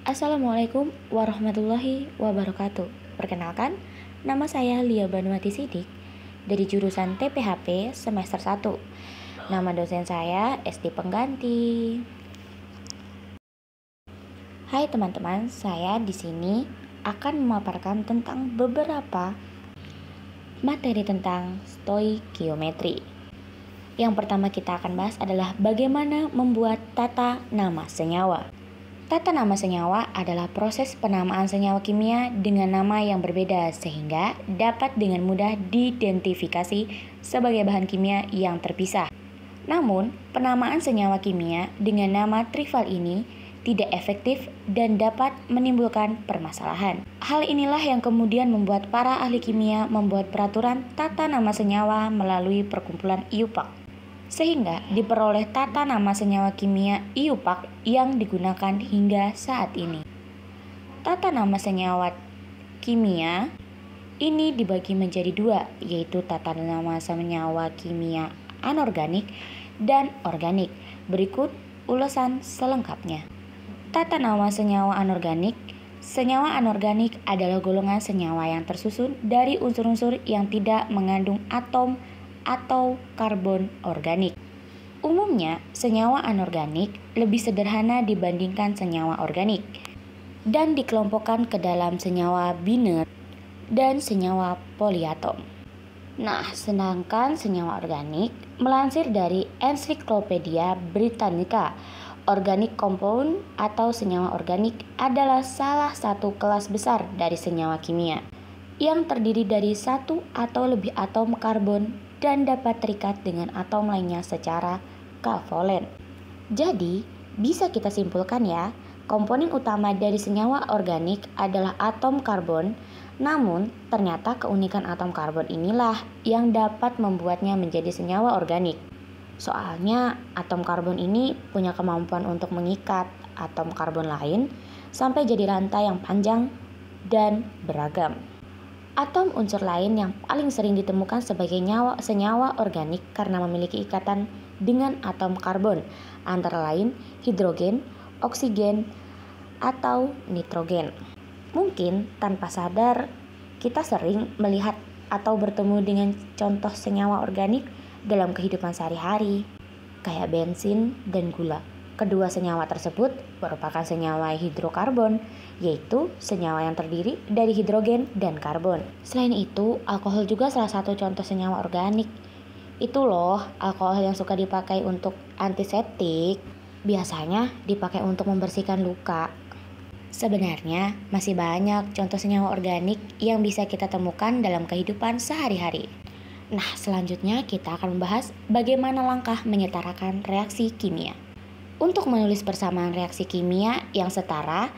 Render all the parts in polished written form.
Assalamualaikum warahmatullahi wabarakatuh. Perkenalkan, nama saya Lia Banuati Sidik dari jurusan TPHP semester 1. Nama dosen saya Esti Pengganti. Hai teman-teman, saya di sini akan memaparkan tentang beberapa materi tentang stoikiometri. Yang pertama kita akan bahas adalah bagaimana membuat tata nama senyawa. Tata nama senyawa adalah proses penamaan senyawa kimia dengan nama yang berbeda sehingga dapat dengan mudah diidentifikasi sebagai bahan kimia yang terpisah. Namun, penamaan senyawa kimia dengan nama trivial ini tidak efektif dan dapat menimbulkan permasalahan. Hal inilah yang kemudian membuat para ahli kimia membuat peraturan tata nama senyawa melalui perkumpulan IUPAC. Sehingga diperoleh tata nama senyawa kimia IUPAC yang digunakan hingga saat ini. Tata nama senyawa kimia ini dibagi menjadi dua, yaitu tata nama senyawa kimia anorganik dan organik. Berikut ulasan selengkapnya. Tata nama senyawa anorganik. Senyawa anorganik adalah golongan senyawa yang tersusun dari unsur-unsur yang tidak mengandung atom atau karbon organik. Umumnya, senyawa anorganik lebih sederhana dibandingkan senyawa organik dan dikelompokkan ke dalam senyawa biner dan senyawa poliatom. Nah, sedangkan senyawa organik melansir dari Encyclopedia Britannica, organic compound atau senyawa organik adalah salah satu kelas besar dari senyawa kimia yang terdiri dari satu atau lebih atom karbon dan dapat terikat dengan atom lainnya secara kovalent. Jadi, bisa kita simpulkan ya, komponen utama dari senyawa organik adalah atom karbon, namun ternyata keunikan atom karbon inilah yang dapat membuatnya menjadi senyawa organik. Soalnya, atom karbon ini punya kemampuan untuk mengikat atom karbon lain sampai jadi rantai yang panjang dan beragam. Atom unsur lain yang paling sering ditemukan sebagai senyawa organik karena memiliki ikatan dengan atom karbon, antara lain hidrogen, oksigen, atau nitrogen. Mungkin tanpa sadar kita sering melihat atau bertemu dengan contoh senyawa organik dalam kehidupan sehari-hari, kayak bensin dan gula. Kedua senyawa tersebut merupakan senyawa hidrokarbon, yaitu senyawa yang terdiri dari hidrogen dan karbon. Selain itu, alkohol juga salah satu contoh senyawa organik. Itu loh, alkohol yang suka dipakai untuk antiseptik, biasanya dipakai untuk membersihkan luka. Sebenarnya, masih banyak contoh senyawa organik yang bisa kita temukan dalam kehidupan sehari-hari. Nah, selanjutnya kita akan membahas bagaimana langkah menyetarakan reaksi kimia. Untuk menulis persamaan reaksi kimia yang setara,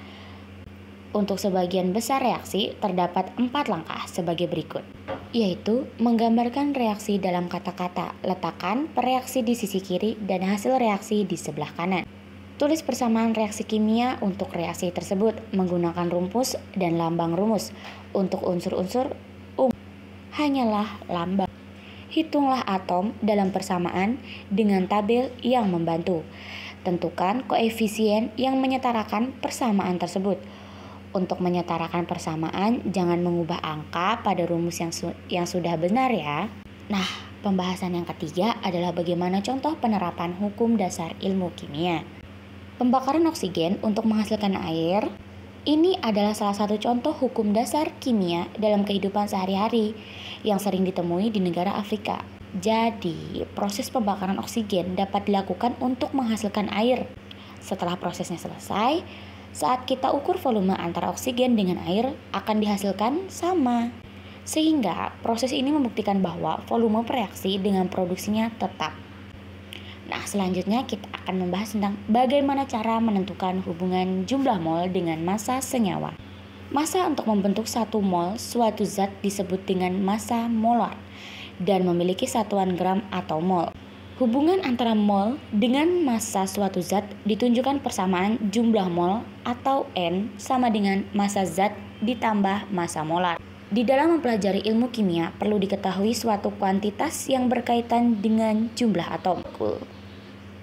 untuk sebagian besar reaksi terdapat 4 langkah sebagai berikut, yaitu menggambarkan reaksi dalam kata-kata, letakkan reaksi di sisi kiri dan hasil reaksi di sebelah kanan. Tulis persamaan reaksi kimia untuk reaksi tersebut menggunakan rumus dan lambang rumus. Untuk unsur-unsur hanyalah lambang. Hitunglah atom dalam persamaan dengan tabel yang membantu. Tentukan koefisien yang menyetarakan persamaan tersebut. Untuk menyetarakan persamaan, jangan mengubah angka pada rumus yang sudah benar ya. Nah, pembahasan yang ketiga adalah bagaimana contoh penerapan hukum dasar ilmu kimia. Pembakaran oksigen untuk menghasilkan air. Ini adalah salah satu contoh hukum dasar kimia dalam kehidupan sehari-hari yang sering ditemui di negara Afrika. Jadi, proses pembakaran oksigen dapat dilakukan untuk menghasilkan air. Setelah prosesnya selesai, saat kita ukur volume antara oksigen dengan air akan dihasilkan sama. Sehingga proses ini membuktikan bahwa volume reaksi dengan produksinya tetap. Nah, selanjutnya kita akan membahas tentang bagaimana cara menentukan hubungan jumlah mol dengan massa senyawa. Massa untuk membentuk 1 mol suatu zat disebut dengan massa molar dan memiliki satuan gram atau mol. Hubungan antara mol dengan massa suatu zat ditunjukkan persamaan jumlah mol atau N sama dengan massa zat ditambah massa molar. Di dalam mempelajari ilmu kimia perlu diketahui suatu kuantitas yang berkaitan dengan jumlah atom,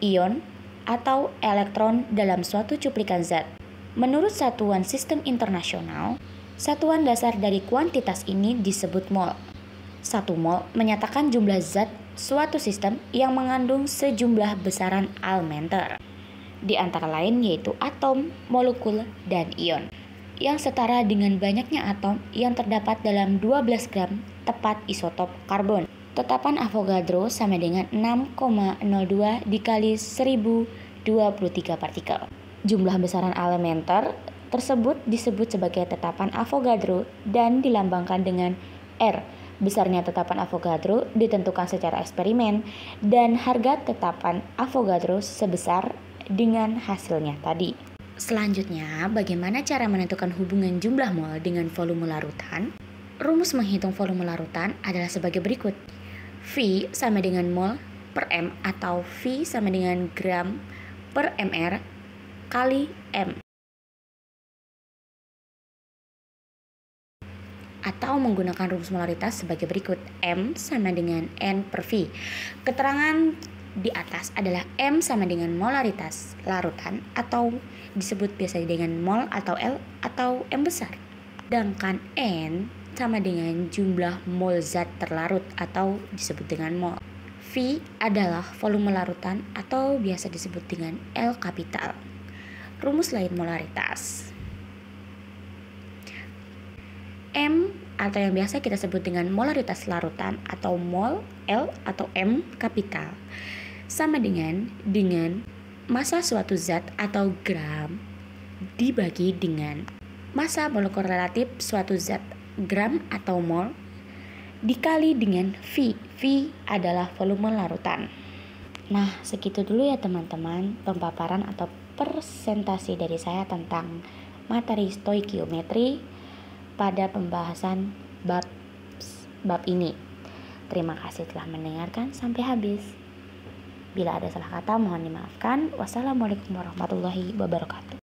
ion, atau elektron dalam suatu cuplikan zat. Menurut Satuan Sistem Internasional, satuan dasar dari kuantitas ini disebut mol. Satu mol menyatakan jumlah zat suatu sistem yang mengandung sejumlah besaran elementer, di antara lain yaitu atom, molekul, dan ion, yang setara dengan banyaknya atom yang terdapat dalam 12 gram tepat isotop karbon. Tetapan Avogadro sama dengan 6,02 dikali 1023 partikel. Jumlah besaran elementer tersebut disebut sebagai tetapan Avogadro dan dilambangkan dengan R. Besarnya tetapan Avogadro ditentukan secara eksperimen dan harga tetapan Avogadro sebesar dengan hasilnya tadi. Selanjutnya, bagaimana cara menentukan hubungan jumlah mol dengan volume larutan? Rumus menghitung volume larutan adalah sebagai berikut. V sama dengan mol per M atau V sama dengan gram per mR kali M. Atau menggunakan rumus molaritas sebagai berikut. M sama dengan N per V. Keterangan di atas adalah M sama dengan molaritas larutan atau disebut biasa dengan mol atau L atau M besar. Sedangkan N sama dengan jumlah mol zat terlarut atau disebut dengan mol. V adalah volume larutan atau biasa disebut dengan L kapital. Rumus lain molaritas. M atau yang biasa kita sebut dengan molaritas larutan atau mol, L atau M kapital, sama dengan massa suatu zat atau gram dibagi dengan massa molekul relatif suatu zat gram atau mol dikali dengan V. V adalah volume larutan. Nah, segitu dulu ya teman-teman pemaparan atau presentasi dari saya tentang materi stoikiometri pada pembahasan bab ini. Terima kasih telah mendengarkan sampai habis. Bila ada salah kata mohon dimaafkan. Wassalamualaikum warahmatullahi wabarakatuh.